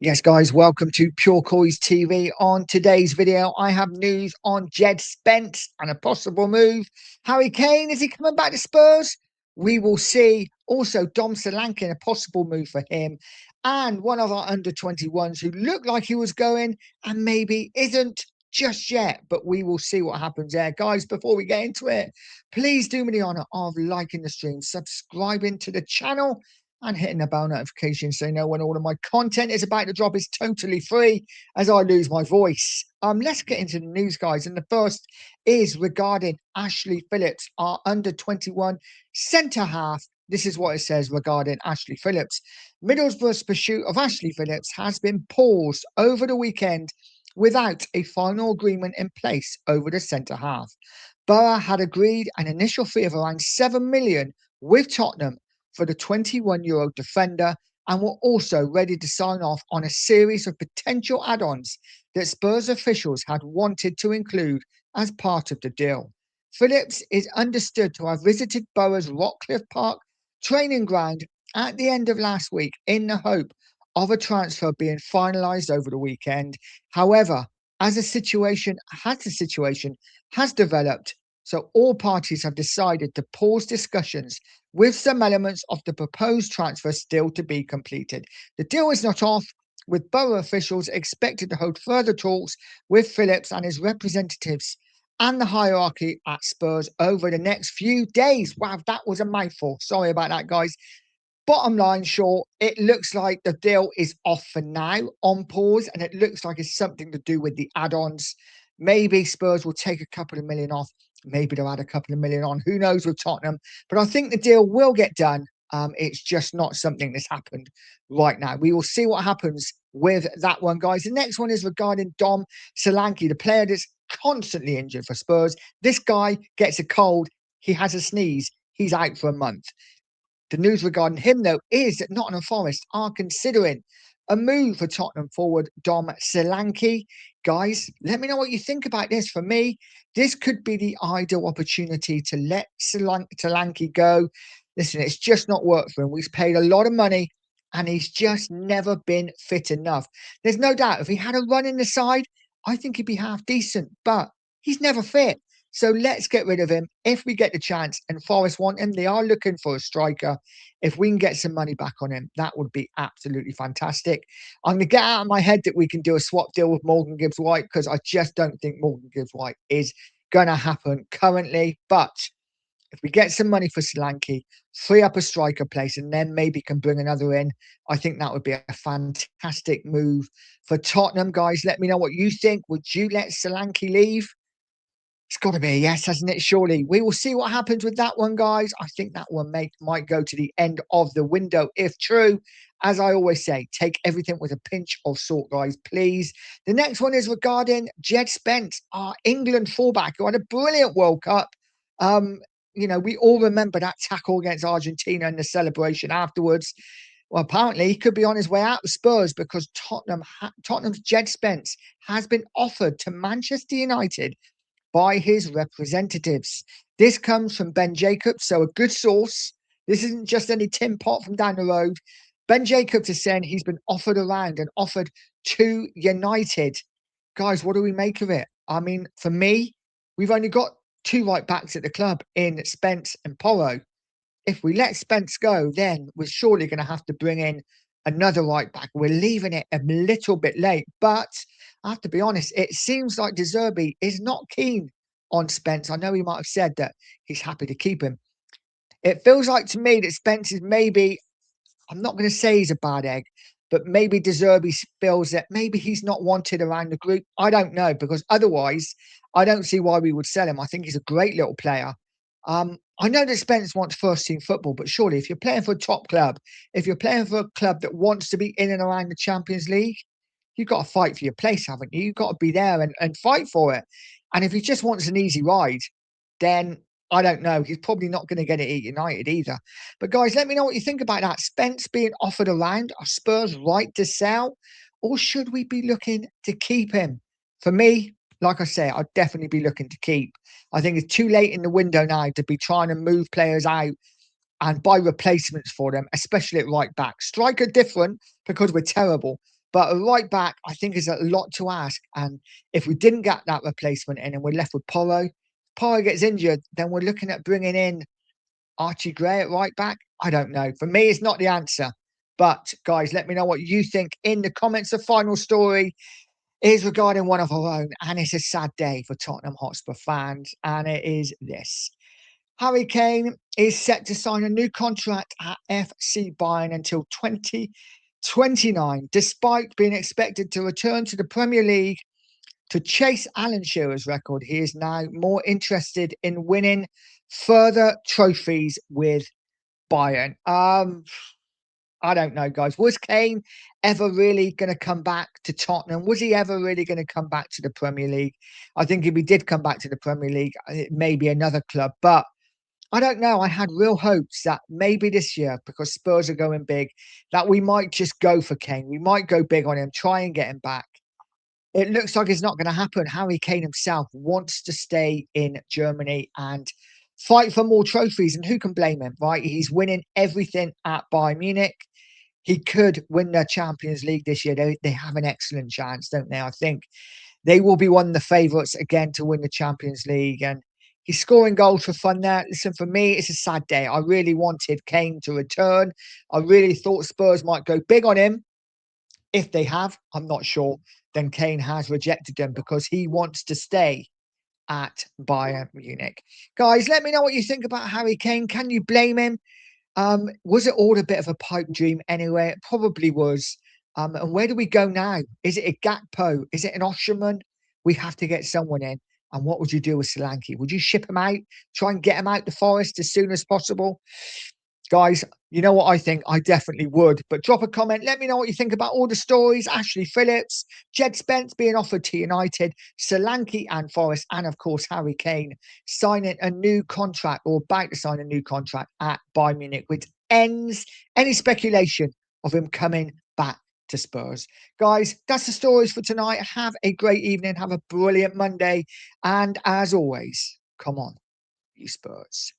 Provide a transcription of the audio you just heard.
Yes, guys, welcome to Pure Coys TV. On today's video, I have news on Jed Spence and a possible move. Harry Kane, is he coming back to Spurs? We will see. Also, Dom Solanke and a possible move for him. And one of our under-21s who looked like he was going and maybe isn't just yet. But we will see what happens there. Guys, before we get into it, please do me the honour of liking the stream, subscribing to the channel, and hitting the bell notification so you know when all of my content is about to drop. Is totally free as I lose my voice. Let's get into the news, guys. And the first is regarding Ashley Phillips, our under-21 centre half. This is what it says regarding Ashley Phillips. Middlesbrough's pursuit of Ashley Phillips has been paused over the weekend without a final agreement in place over the centre half. Borough had agreed an initial fee of around 7 million with Tottenham for the 21-year-old defender, and were also ready to sign off on a series of potential add-ons that Spurs officials had wanted to include as part of the deal. Phillips is understood to have visited Borough's Rockcliffe Park training ground at the end of last week in the hope of a transfer being finalised over the weekend. However, as the situation has developed, so all parties have decided to pause discussions with some elements of the proposed transfer still to be completed. The deal is not off, with Borough officials expected to hold further talks with Phillips and his representatives and the hierarchy at Spurs over the next few days. Wow, that was a mouthful. Sorry about that, guys. Bottom line, sure, it looks like the deal is off for now, on pause, and it looks like it's something to do with the add-ons. Maybe Spurs will take a couple of million off. Maybe they'll add a couple of million on. Who knows with Tottenham? But I think the deal will get done. It's just not something that's happened right now. We will see what happens with that one, guys. The next one is regarding Dom Solanke, the player that's constantly injured for Spurs. This guy gets a cold. He has a sneeze. He's out for a month. The news regarding him, though, is that Nottingham Forest are considering a move for Tottenham forward Dom Solanke. Guys, let me know what you think about this. For me, this could be the ideal opportunity to let Solanke go. Listen, it's just not worked for him. We've paid a lot of money and he's just never been fit enough. There's no doubt if he had a run in the side, I think he'd be half decent, but he's never fit. So let's get rid of him if we get the chance. And Forest want him. They are looking for a striker. If we can get some money back on him, that would be absolutely fantastic. I'm going to get out of my head that we can do a swap deal with Morgan Gibbs-White, because I just don't think Morgan Gibbs-White is going to happen currently. But if we get some money for Solanke, free up a striker place, and then maybe can bring another in, I think that would be a fantastic move for Tottenham. Guys, let me know what you think. Would you let Solanke leave? It's got to be a yes, hasn't it? Surely. We will see what happens with that one, guys. I think that one might go to the end of the window if true. As I always say, take everything with a pinch of salt, guys, please. The next one is regarding Jed Spence, our England fullback, who had a brilliant World Cup. We all remember that tackle against Argentina and the celebration afterwards. Well, apparently he could be on his way out of Spurs, because Tottenham's Jed Spence has been offered to Manchester United by his representatives. This comes from Ben Jacobs, so a good source. This isn't just any tin pot from down the road. Ben Jacobs is saying he's been offered around and offered to United. Guys, what do we make of it? I mean, for me, we've only got two right backs at the club in Spence and Porro. If we let Spence go, then we're surely going to have to bring in another right back. We're leaving it a little bit late, but I have to be honest, it seems like De Zerbi is not keen on Spence. I know he might have said that he's happy to keep him. It feels like to me that Spence is maybe, I'm not going to say he's a bad egg, but maybe De Zerbi feels that maybe he's not wanted around the group. I don't know, because otherwise I don't see why we would sell him. I think he's a great little player. I know that Spence wants first team football, but surely if you're playing for a top club, if you're playing for a club that wants to be in and around the Champions League, you've got to fight for your place, haven't you? You've got to be there and fight for it. And if he just wants an easy ride, then I don't know. He's probably not going to get it at United either. But guys, let me know what you think about that. Spence being offered around, are Spurs right to sell? Or should we be looking to keep him? For me, like I say, I'd definitely be looking to keep. I think it's too late in the window now to be trying to move players out and buy replacements for them, especially at right back. Striker different, because we're terrible. But a right back, I think, is a lot to ask. And if we didn't get that replacement in and we're left with Porro gets injured, then we're looking at bringing in Archie Gray at right back. I don't know. For me, it's not the answer. But guys, let me know what you think in the comments. The final story is regarding one of our own, and it's a sad day for Tottenham Hotspur fans, and it is this. Harry Kane is set to sign a new contract at FC Bayern until 2029, despite being expected to return to the Premier League to chase Alan Shearer's record. He is now more interested in winning further trophies with Bayern. I don't know, guys. Was Kane ever really going to come back to Tottenham? Was he ever really going to come back to the Premier League? I think if he did come back to the Premier League, it may be another club. But I don't know. I had real hopes that maybe this year, because Spurs are going big, that we might just go for Kane. We might go big on him, try and get him back. It looks like it's not going to happen. Harry Kane himself wants to stay in Germany and fight for more trophies. And who can blame him, right? He's winning everything at Bayern Munich. He could win the Champions League this year. They have an excellent chance, don't they? I think they will be one of the favourites again to win the Champions League. And he's scoring goals for fun there. Listen, for me, it's a sad day. I really wanted Kane to return. I really thought Spurs might go big on him. If they have, I'm not sure. Then Kane has rejected them because he wants to stay at Bayern Munich. Guys, let me know what you think about Harry Kane. Can you blame him? Was it all a bit of a pipe dream anyway? It probably was. And where do we go now? Is it a Gakpo? Is it an Osherman? We have to get someone in. And what would you do with Solanke? Would you ship him out? Try and get him out the forest as soon as possible? Guys, you know what I think? I definitely would. But drop a comment. Let me know what you think about all the stories. Ashley Phillips, Jed Spence being offered to United, Solanke and Forest, and of course, Harry Kane signing a new contract or about to sign a new contract at Bayern Munich, which ends any speculation of him coming back to Spurs. Guys, that's the stories for tonight. Have a great evening. Have a brilliant Monday. And as always, come on, you Spurs.